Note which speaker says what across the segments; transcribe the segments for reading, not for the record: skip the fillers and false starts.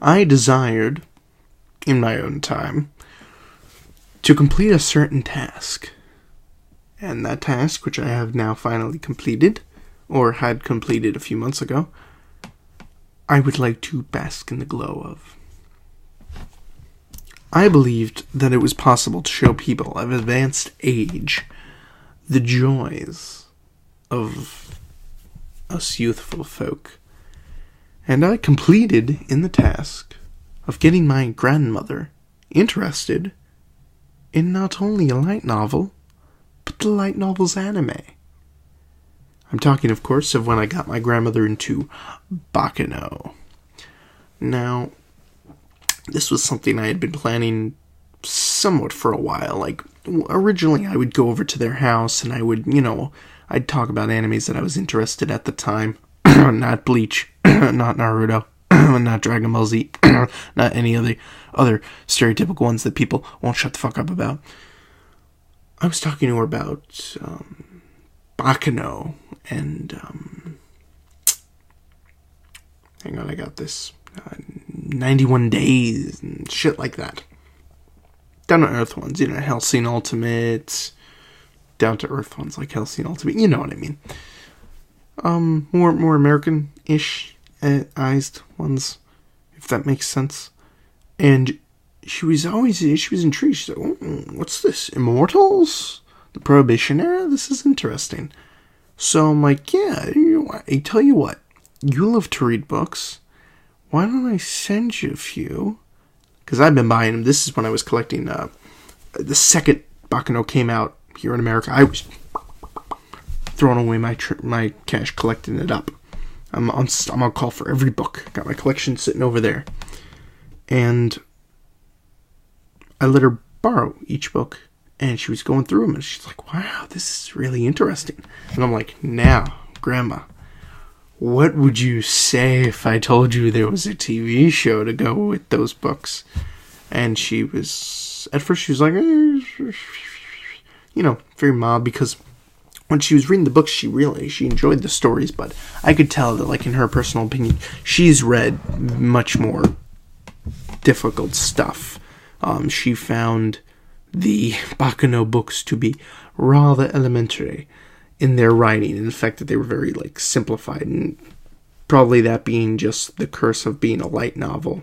Speaker 1: I desired, in my own time, to complete a certain task. And that task, which I have now finally completed, or had completed a few months ago, I would like to bask in the glow of. I believed that it was possible to show people of advanced age the joys of us youthful folk. And I completed in the task of getting my grandmother interested in not only a light novel, but the light novel's anime. I'm talking, of course, of when I got my grandmother into Baccano. Now, this was something I had been planning somewhat for a while. Like, originally I would go over to their house and I would, I'd talk about animes that I was interested at the time. Not Bleach, not Naruto, not Dragon Ball Z, not any other stereotypical ones that people won't shut the fuck up about. I was talking to her about Baccano and hang on, I got this 91 Days and shit like that. Down to earth ones, Hellsing Ultimate, down to earth ones like Hellsing Ultimate, you know what I mean. More American-ish ized ones, if that makes sense. And she was intrigued. She's like, what's this? Immortals? The Prohibition era? This is interesting. So I'm like, yeah, I tell you what, you love to read books. Why don't I send you a few? Because I've been buying them. This is when I was collecting, the second Baccano came out here in America. I was throwing away my cash, collecting it up. I'm on call for every book. Got my collection sitting over there. And I let her borrow each book. And she was going through them. And she's like, wow, this is really interesting. And I'm like, now, Grandma, what would you say if I told you there was a TV show to go with those books? And she was, at first she was like, very mild, because when she was reading the books, she enjoyed the stories, but I could tell that, like, in her personal opinion, she's read much more difficult stuff. She found the Baccano books to be rather elementary in their writing, and the fact that they were very, like, simplified, and probably that being just the curse of being a light novel,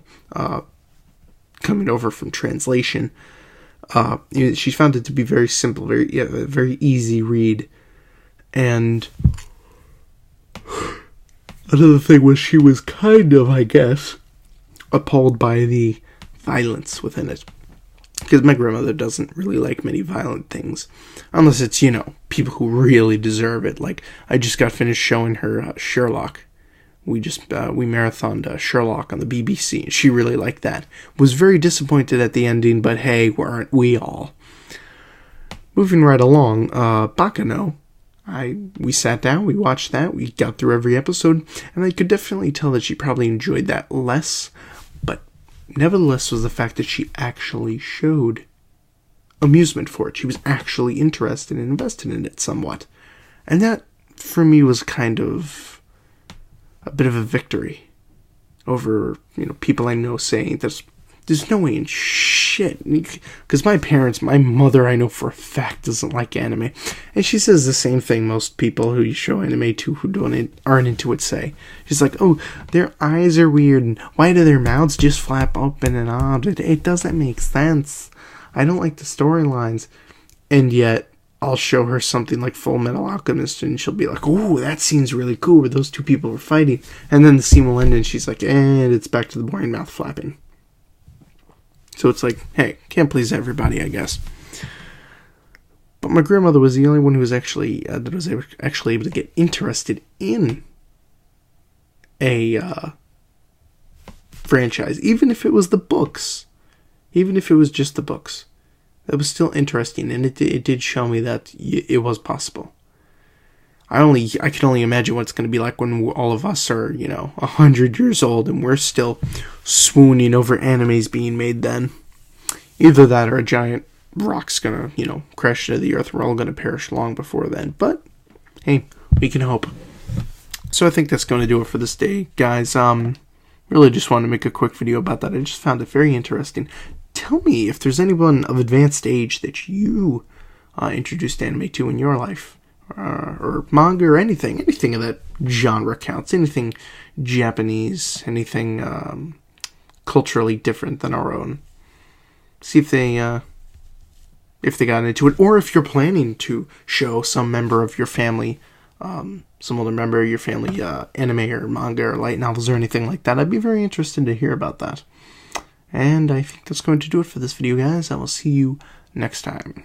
Speaker 1: coming over from translation. She found it to be very simple, very easy read. And another thing was she was kind of, I guess, appalled by the violence within it. Because my grandmother doesn't really like many violent things. Unless it's, people who really deserve it. Like, I just got finished showing her Sherlock. We marathoned Sherlock on the BBC, and she really liked that. Was very disappointed at the ending, but hey, weren't we all? Moving right along, Baccano. We sat down, we watched that, we got through every episode, and I could definitely tell that she probably enjoyed that less, but nevertheless was the fact that she actually showed amusement for it. She was actually interested and invested in it somewhat. And that, for me, was kind of a bit of a victory over, people I know saying there's no way in shit. Because my mother, I know for a fact, doesn't like anime. And she says the same thing most people who you show anime to who aren't into it say. She's like, oh, their eyes are weird, and why do their mouths just flap open and on? It doesn't make sense. I don't like the storylines. And yet, I'll show her something like Full Metal Alchemist, and she'll be like, oh, that scene's really cool, where those two people were fighting. And then the scene will end, and she's like, and it's back to the boring mouth flapping. So it's like, hey, can't please everybody, I guess. But my grandmother was the only one who was actually able to get interested in a franchise, even if it was the books, even if it was just the books. That was still interesting, and it did show me that it was possible. I can only imagine what it's going to be like when all of us are, 100 years old and we're still swooning over animes being made then. Either that or a giant rock's going to, crash into the earth. We're all going to perish long before then. But, hey, we can hope. So I think that's going to do it for this day, guys. really just wanted to make a quick video about that. I just found it very interesting. Tell me if there's anyone of advanced age that you introduced anime to in your life, or manga, or anything of that genre counts. Anything Japanese, anything culturally different than our own. See if they got into it, or if you're planning to show some member of your family, some older member of your family, anime or manga or light novels or anything like that. I'd be very interested to hear about that. And I think that's going to do it for this video, guys. I will see you next time.